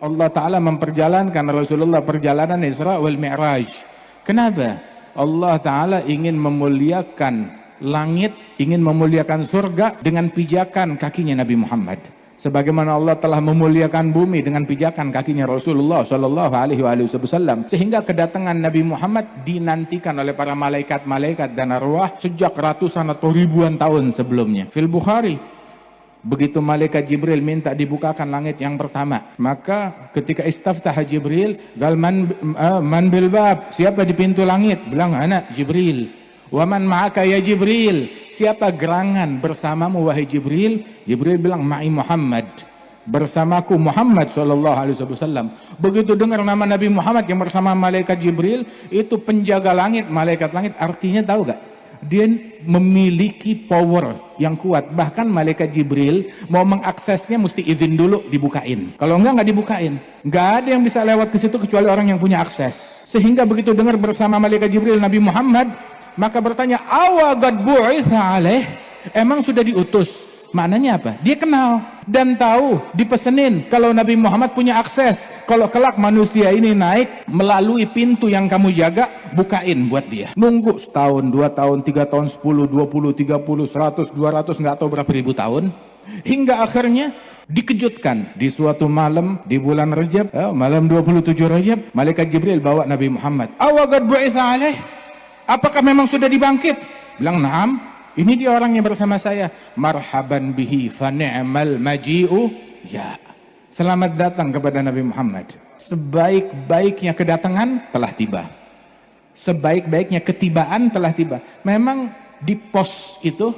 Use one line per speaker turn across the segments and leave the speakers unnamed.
Allah Ta'ala memperjalankan Rasulullah perjalanan Isra wal Mi'raj. Kenapa? Allah Ta'ala ingin memuliakan langit, ingin memuliakan surga dengan pijakan kakinya Nabi Muhammad. Sebagaimana Allah telah memuliakan bumi dengan pijakan kakinya Rasulullah Shallallahu Alaihi Wasallam, sehingga kedatangan Nabi Muhammad dinantikan oleh para malaikat-malaikat dan arwah sejak ratusan atau ribuan tahun sebelumnya. Fil Bukhari, begitu malaikat Jibril minta dibukakan langit yang pertama, maka ketika istaftah Jibril, gal man bil bab, siapa di pintu langit? Bilang, anak Jibril. Waman ma'aka ya Jibril, siapa gerangan bersamamu wahai Jibril? Jibril bilang, ma'i Muhammad, bersamaku Muhammad sallallahu alaihi wasallam. Begitu dengar nama Nabi Muhammad yang bersama malaikat Jibril, itu penjaga langit, malaikat langit, artinya tahu gak? Dia memiliki power yang kuat. Bahkan malaikat Jibril mau mengaksesnya mesti izin dulu dibukain. Kalau enggak dibukain. Enggak ada yang bisa lewat ke situ kecuali orang yang punya akses. Sehingga begitu dengar bersama malaikat Jibril Nabi Muhammad, maka bertanya, awagad bu'itha alaih, emang sudah diutus? Maknanya apa? Dia kenal dan tahu, dipesenin kalau Nabi Muhammad punya akses. Kalau kelak manusia ini naik melalui pintu yang kamu jaga, bukain buat dia. Nunggu setahun, 2 tahun, 3 tahun, 10, 20, 30, 100, 200, nggak tahu berapa ribu tahun. Hingga akhirnya dikejutkan di suatu malam di bulan Rajab, malam 27 Rajab, malaikat Jibril bawa Nabi Muhammad. Awagad bu'itha alaih, apakah memang sudah dibangkit? Bilang, na'am, ini dia orangnya bersama saya. Marhaban bihi fa ni'mal maji'u ya. Selamat datang kepada Nabi Muhammad. Sebaik-baiknya kedatangan telah tiba. Sebaik-baiknya ketibaan telah tiba. Memang di pos itu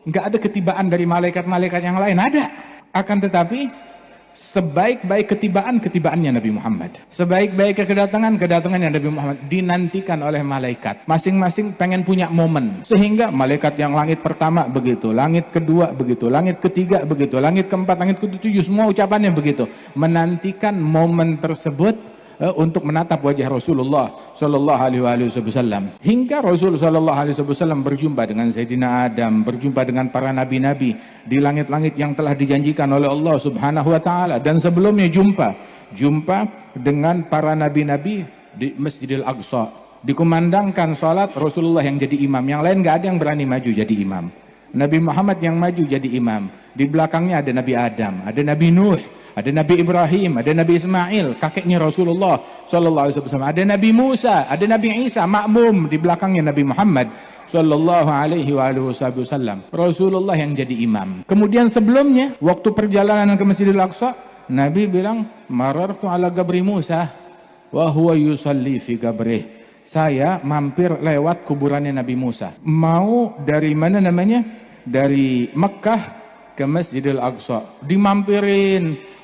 nggak ada ketibaan dari malaikat-malaikat yang lain, ada. Akan tetapi sebaik-baik ketibaannya Nabi Muhammad. Sebaik-baik kedatangannya Nabi Muhammad dinantikan oleh malaikat. Masing-masing pengen punya momen. Sehingga malaikat yang langit pertama begitu, langit kedua begitu, langit ketiga begitu, langit keempat, langit ketujuh, semua ucapannya begitu. Menantikan momen tersebut untuk menatap wajah Rasulullah Sallallahu Alaihi Wasallam. Hingga Rasul Sallallahu Alaihi Wasallam berjumpa dengan Sayyidina Adam, berjumpa dengan para nabi-nabi di langit-langit yang telah dijanjikan oleh Allah Subhanahu Wa Taala. Dan sebelumnya jumpa dengan para nabi-nabi di Masjidil Aqsa. Dikumandangkan salat, Rasulullah yang jadi imam. Yang lain nggak ada yang berani maju jadi imam. Nabi Muhammad yang maju jadi imam. Di belakangnya ada Nabi Adam, ada Nabi Nuh, ada Nabi Ibrahim, ada Nabi Ismail, kakeknya Rasulullah Sallallahu Alaihi Wasallam. Ada Nabi Musa, ada Nabi Isa, makmum di belakangnya Nabi Muhammad Sallallahu Alaihi Wasallam. Rasulullah yang jadi imam. Kemudian sebelumnya, waktu perjalanan ke Masjidil Aqsa, Nabi bilang, marartu ala gabri Musa, wa huwa yusalli fi gabrih. Saya mampir lewat kuburannya Nabi Musa. Mau dari mana namanya? Dari Mekkah ke Masjidil Aqsa.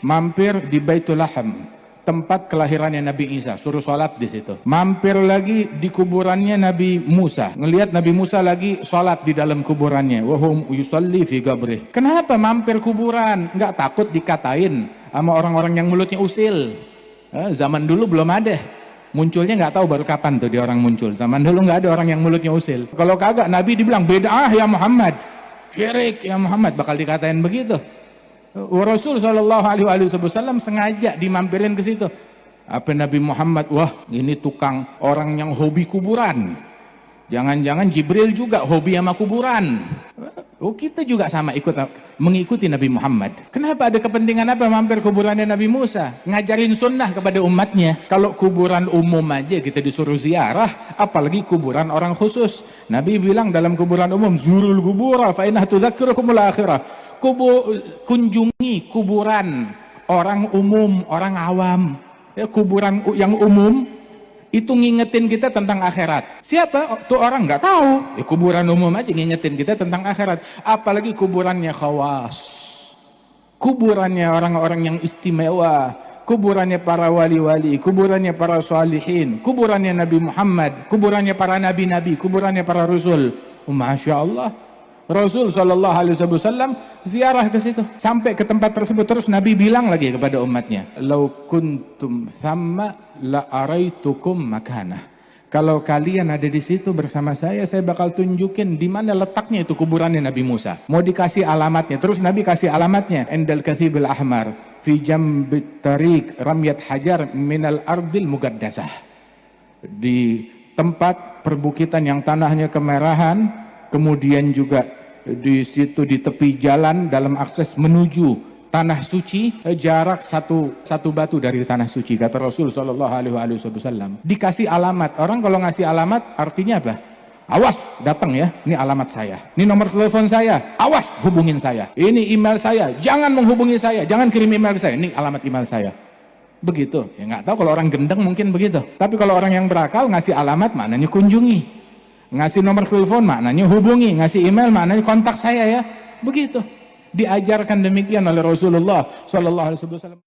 Mampir di Baitul Laham, tempat kelahirannya Nabi Isa, suruh sholat di situ. Mampir lagi di kuburannya Nabi Musa, ngelihat Nabi Musa lagi sholat di dalam kuburannya. Wahum yusalli fi gabrih. Kenapa mampir kuburan? Nggak takut dikatain sama orang-orang yang mulutnya usil? Zaman dulu belum ada. Munculnya nggak tahu baru kapan tuh dia orang muncul. Zaman dulu nggak ada orang yang mulutnya usil. Kalau kagak, Nabi dibilang bid'ah ya Muhammad, syirik ya Muhammad, bakal dikatain begitu. Rasul Sallallahu Alaihi Wasallam sengaja dimampirin ke situ. Apa Nabi Muhammad? Wah, ini tukang orang yang hobi kuburan. Jangan-jangan Jibril juga hobi sama kuburan. Oh, kita juga sama mengikuti Nabi Muhammad. Kenapa, ada kepentingan apa mampir kuburannya Nabi Musa? Ngajarin sunnah kepada umatnya. Kalau kuburan umum aja kita disuruh ziarah, apalagi kuburan orang khusus. Nabi bilang dalam kuburan umum, zurul kubura fa innaha tudzakirukumul akhirah. Kunjungi kuburan orang umum, orang awam. Ya, kuburan yang umum itu ngingetin kita tentang akhirat. Siapa tuh orang? Nggak tahu. Ya, kuburan umum aja ngingetin kita tentang akhirat. Apalagi kuburannya khawas, kuburannya orang-orang yang istimewa, kuburannya para wali-wali, kuburannya para salihin, kuburannya Nabi Muhammad, kuburannya para nabi-nabi, kuburannya para rasul. Masya Allah, Rasul Sallallahu Alaihi Wasallam ziarah ke situ, sampai ke tempat tersebut. Terus Nabi bilang lagi kepada umatnya, "Lau kuntum thamma la araitukum makanah." Kalau kalian ada di situ bersama saya bakal tunjukin di mana letaknya itu kuburannya Nabi Musa. Mau dikasih alamatnya, terus Nabi kasih alamatnya. Endal kathibil ahmar, fi jambit tariq, ramyat hajar minal ardil mugaddasah. Di tempat perbukitan yang tanahnya kemerahan, kemudian juga di situ di tepi jalan dalam akses menuju tanah suci, jarak satu batu dari tanah suci, kata Rasul Shallallahu Alaihi Wasallam. Dikasih alamat. Orang kalau ngasih alamat artinya apa? Awas, datang ya, ini alamat saya, ini nomor telepon saya, awas hubungin saya, ini email saya, jangan menghubungi saya, jangan kirim email ke saya, ini alamat email saya. Begitu. Ya nggak tahu, kalau orang gendeng mungkin begitu, tapi kalau orang yang berakal ngasih alamat maknanya kunjungi, ngasih nomor telepon maknanya hubungi, ngasih email maknanya kontak saya ya. Begitu. Diajarkan demikian oleh Rasulullah Sallallahu Alaihi Wasallam.